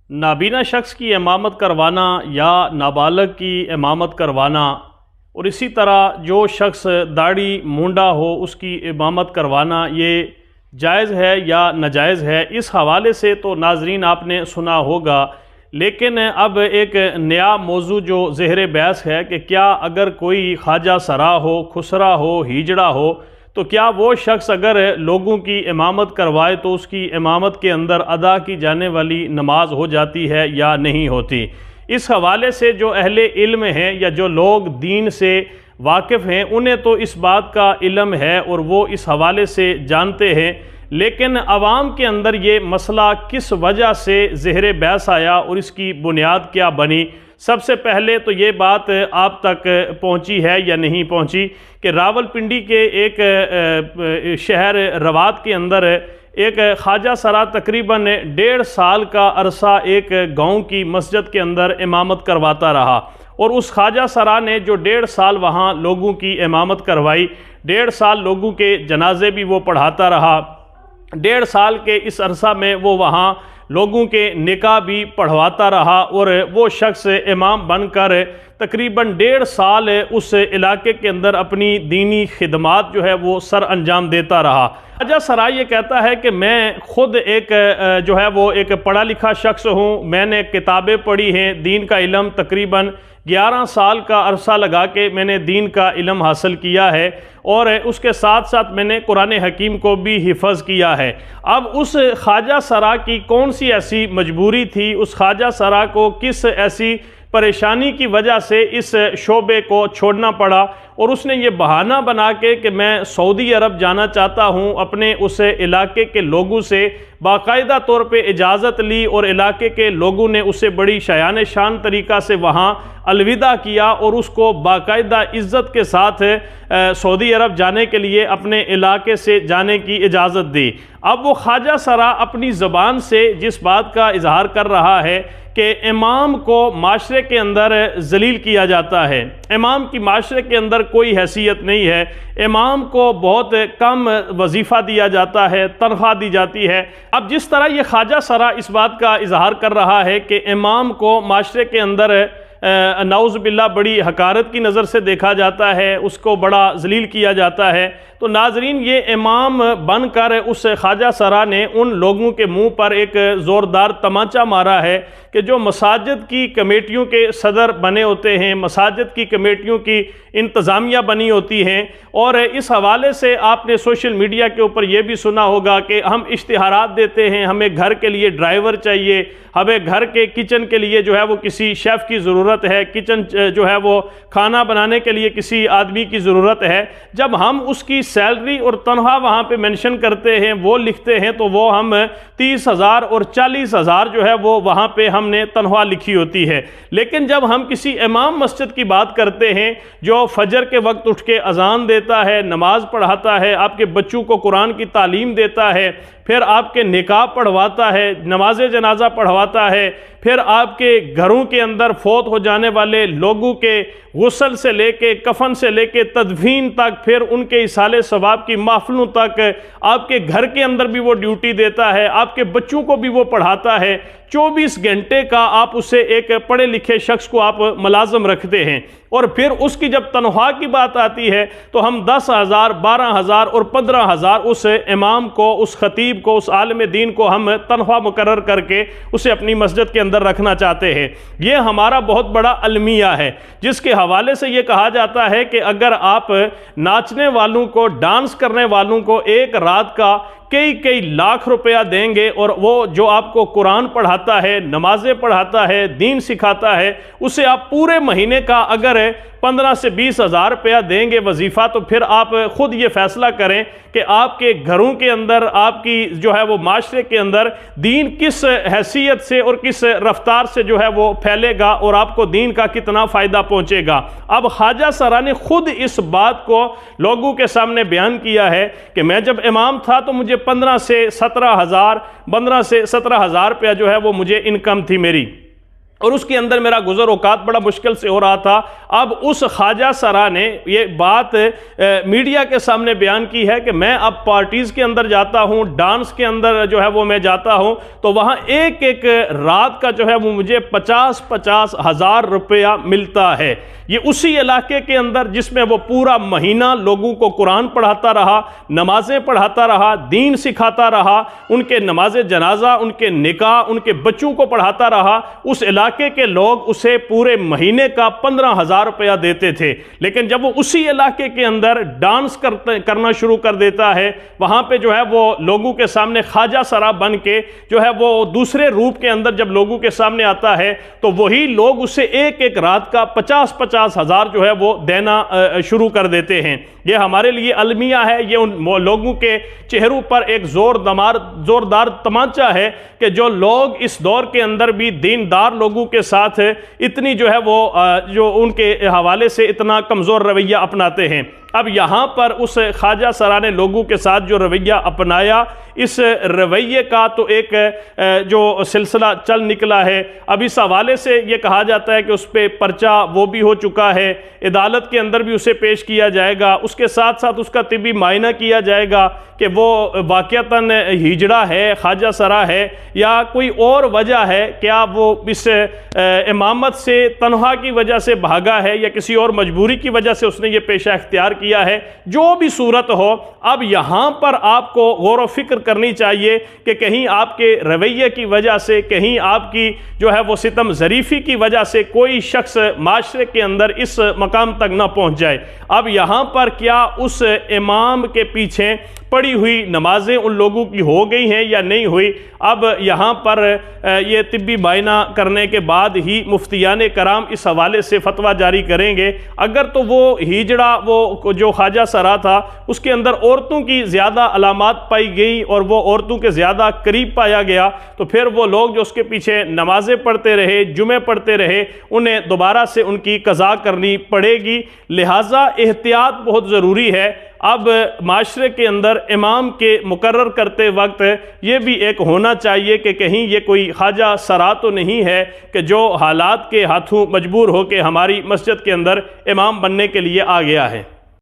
نابینا شخص کی امامت کروانا یا نابالغ کی امامت کروانا اور اسی طرح جو شخص داڑھی مونڈا ہو اس کی امامت کروانا یہ جائز ہے یا ناجائز ہے، اس حوالے سے تو ناظرین آپ نے سنا ہوگا، لیکن اب ایک نیا موضوع جو زہر بحث ہے کہ کیا اگر کوئی خواجہ سرا ہو، خسرا ہو، ہیجڑا ہو تو کیا وہ شخص اگر لوگوں کی امامت کروائے تو اس کی امامت کے اندر ادا کی جانے والی نماز ہو جاتی ہے یا نہیں ہوتی؟ اس حوالے سے جو اہل علم ہیں یا جو لوگ دین سے واقف ہیں انہیں تو اس بات کا علم ہے اور وہ اس حوالے سے جانتے ہیں، لیکن عوام کے اندر یہ مسئلہ کس وجہ سے زہر بحث آیا اور اس کی بنیاد کیا بنی؟ سب سے پہلے تو یہ بات آپ تک پہنچی ہے یا نہیں پہنچی کہ راولپنڈی کے ایک شہر روات کے اندر ایک خواجہ سرا تقریباً 1.5 سال کا عرصہ ایک گاؤں کی مسجد کے اندر امامت کرواتا رہا، اور اس خواجہ سرا نے جو 1.5 سال وہاں لوگوں کی امامت کروائی، 1.5 سال لوگوں کے جنازے بھی وہ پڑھاتا رہا، 1.5 سال کے اس عرصہ میں وہ وہاں لوگوں کے نکاح بھی پڑھواتا رہا، اور وہ شخص امام بن کر تقریباً 1.5 سال اس علاقے کے اندر اپنی دینی خدمات جو ہے وہ سر انجام دیتا رہا۔ خواجہ سرا یہ کہتا ہے کہ میں خود ایک وہ ایک پڑھا لکھا شخص ہوں، میں نے کتابیں پڑھی ہیں، دین کا علم تقریباً 11 سال کا عرصہ لگا کے میں نے دین کا علم حاصل کیا ہے، اور اس کے ساتھ ساتھ میں نے قرآن حکیم کو بھی حفظ کیا ہے۔ اب اس خواجہ سرا کی کون سی ایسی مجبوری تھی، اس خواجہ سرا کو کس ایسی پریشانی کی وجہ سے اس شعبے کو چھوڑنا پڑا، اور اس نے یہ بہانہ بنا کے کہ میں سعودی عرب جانا چاہتا ہوں، اپنے اس علاقے کے لوگوں سے باقاعدہ طور پہ اجازت لی، اور علاقے کے لوگوں نے اسے بڑی شایان شان طریقہ سے وہاں الوداع کیا اور اس کو باقاعدہ عزت کے ساتھ سعودی عرب جانے کے لیے اپنے علاقے سے جانے کی اجازت دی۔ اب وہ خواجہ سرا اپنی زبان سے جس بات کا اظہار کر رہا ہے کہ امام کو معاشرے کے اندر ذلیل کیا جاتا ہے، امام کی معاشرے کے اندر کوئی حیثیت نہیں ہے، امام کو بہت کم وظیفہ دیا جاتا ہے، تنخواہ دی جاتی ہے۔ اب جس طرح یہ خواجہ سرا اس بات کا اظہار کر رہا ہے کہ امام کو معاشرے کے اندر نعوذ باللہ بڑی حقارت کی نظر سے دیکھا جاتا ہے، اس کو بڑا ذلیل کیا جاتا ہے، تو ناظرین یہ امام بن کر اس خواجہ سرا نے ان لوگوں کے منہ پر ایک زوردار تمانچہ مارا ہے کہ جو مساجد کی کمیٹیوں کے صدر بنے ہوتے ہیں، مساجد کی کمیٹیوں کی انتظامیہ بنی ہوتی ہیں، اور اس حوالے سے آپ نے سوشل میڈیا کے اوپر یہ بھی سنا ہوگا کہ ہم اشتہارات دیتے ہیں، ہمیں گھر کے لیے ڈرائیور چاہیے، ہمیں گھر کے کچن کے لیے جو ہے وہ کسی شیف کی ضرورت ہے، کچن جو ہے وہ کھانا بنانے کے لیے کسی آدمی کی ضرورت ہے۔ جب ہم اس کی سیلری اور تنخواہ وہاں پہ منشن کرتے ہیں، وہ لکھتے ہیں، تو وہ ہم 30,000 اور 40,000 جو ہے وہ وہاں پہ ہم نے تنخواہ لکھی ہوتی ہے، لیکن جب ہم کسی امام مسجد کی بات کرتے ہیں جو فجر کے وقت اٹھ کے اذان دیتا ہے، نماز پڑھاتا ہے، آپ کے بچوں کو قرآن کی تعلیم دیتا ہے، پھر آپ کے نکاح پڑھواتا ہے، نماز جنازہ پڑھواتا ہے، پھر آپ کے گھروں کے اندر فوت ہو جانے والے لوگوں کے غسل سے لے کے کفن سے لے کے تدفین تک، پھر ان کے ایصال ثواب کی محفلوں تک آپ کے گھر کے اندر بھی وہ ڈیوٹی دیتا ہے، آپ کے بچوں کو بھی وہ پڑھاتا ہے، 24 گھنٹے کا آپ اسے ایک پڑھے لکھے شخص کو آپ ملازم رکھتے ہیں، اور پھر اس کی جب تنخواہ کی بات آتی ہے تو ہم 10,000 12,000 اور 15,000 اس امام کو، اس خطیب کو، اس عالم دین کو ہم تنخواہ مقرر کر کے اسے اپنی مسجد کے اندر رکھنا چاہتے ہیں۔ یہ ہمارا بہت بڑا المیہ ہے، جس کے حوالے سے یہ کہا جاتا ہے کہ اگر آپ ناچنے والوں کو، ڈانس کرنے والوں کو ایک رات کا کئی لاکھ روپیہ دیں گے، اور وہ جو آپ کو قرآن پڑھاتا ہے، نمازیں پڑھاتا ہے، دین سکھاتا ہے، اسے آپ پورے مہینے کا اگر 15 سے 20,000 روپیہ دیں گے وظیفہ، تو پھر آپ خود یہ فیصلہ کریں کہ آپ کے گھروں کے اندر، آپ کی جو ہے وہ معاشرے کے اندر دین کس حیثیت سے اور کس رفتار سے جو ہے وہ پھیلے گا، اور آپ کو دین کا کتنا فائدہ پہنچے گا۔ اب خواجہ سرا نے خود اس بات کو لوگوں کے سامنے بیان کیا ہے کہ میں جب امام تھا تو مجھے 15 سے 17,000 روپیہ جو ہے وہ مجھے انکم تھی میری، اور اس کے اندر میرا گزر اوقات بڑا مشکل سے ہو رہا تھا۔ اب اس خواجہ سرا نے یہ بات میڈیا کے سامنے بیان کی ہے کہ میں اب پارٹیز کے اندر جاتا ہوں، ڈانس کے اندر جو ہے وہ میں جاتا ہوں، تو وہاں ایک ایک رات کا جو ہے وہ مجھے 50-50 ہزار روپیہ ملتا ہے۔ یہ اسی علاقے کے اندر جس میں وہ پورا مہینہ لوگوں کو قرآن پڑھاتا رہا، نمازیں پڑھاتا رہا، دین سکھاتا رہا، ان کے نماز جنازہ، ان کے نکاح، ان کے بچوں کو پڑھاتا رہا۔ اس علاقے کے لوگ اسے پورے مہینے کا 15,000 روپیہ دیتے تھے، لیکن جب وہ اسی علاقے کے اندر ڈانس کرنا شروع کر دیتا ہے، وہاں پہ جو ہے وہ لوگوں کے سامنے خواجہ سرا بن کے جو ہے وہ دوسرے روپ کے اندر جب لوگوں کے سامنے آتا ہے، تو وہی لوگ اسے ایک ایک رات کا 50-50 ہزار جو ہے وہ دینا شروع کر دیتے ہیں۔ یہ ہمارے لیے المیہ ہے، یہ ان لوگوں کے چہروں پر ایک زوردار تمانچہ ہے کہ جو لوگ اس دور کے اندر بھی دیندار لوگوں کے ساتھ اتنی جو ہے وہ جو ان کے حوالے سے اتنا کمزور رویہ اپناتے ہیں۔ اب یہاں پر اس خواجہ سرا نے لوگوں کے ساتھ جو رویہ اپنایا، اس رویے کا تو ایک جو سلسلہ چل نکلا ہے۔ اب اس حوالے سے یہ کہا جاتا ہے کہ اس پہ پرچہ وہ بھی ہو چکا ہے، عدالت کے اندر بھی اسے پیش کیا جائے گا، اس کے ساتھ ساتھ اس کا طبی معائنہ کیا جائے گا کہ وہ واقعتاً ہجڑا ہے، خواجہ سرا ہے، یا کوئی اور وجہ ہے، کیا وہ اس امامت سے تنہا کی وجہ سے بھاگا ہے یا کسی اور مجبوری کی وجہ سے اس نے یہ پیشہ اختیار کیا ہے۔ جو بھی صورت ہو، اب یہاں پر آپ کو غور و فکر کرنی چاہیے کہ کہیں آپ کے رویے کی وجہ سے، کہیں آپ کی جو ہے وہ ستم ظریفی کی وجہ سے کوئی شخص معاشرے کے اندر اس مقام تک نہ پہنچ جائے۔ اب یہاں پر کیا اس امام کے پیچھے پڑی ہوئی نمازیں ان لوگوں کی ہو گئی ہیں یا نہیں ہوئی؟ اب یہاں پر یہ طبی معائنہ کرنے کے بعد ہی مفتیان کرام اس حوالے سے فتویٰ جاری کریں گے۔ اگر تو وہ ہجڑا، وہ جو خواجہ سرا تھا، اس کے اندر عورتوں کی زیادہ علامات پائی گئی اور وہ عورتوں کے زیادہ قریب پایا گیا، تو پھر وہ لوگ جو اس کے پیچھے نمازیں پڑھتے رہے، جمعے پڑھتے رہے، انہیں دوبارہ سے ان کی قضا کرنی پڑے گی۔ لہٰذا احتیاط بہت ضروری ہے۔ اب معاشرے کے اندر امام کے مقرر کرتے وقت یہ بھی ایک ہونا چاہیے کہ کہیں یہ کوئی خواجہ سرا تو نہیں ہے کہ جو حالات کے ہاتھوں مجبور ہو کے ہماری مسجد کے اندر امام بننے کے لیے آ گیا ہے۔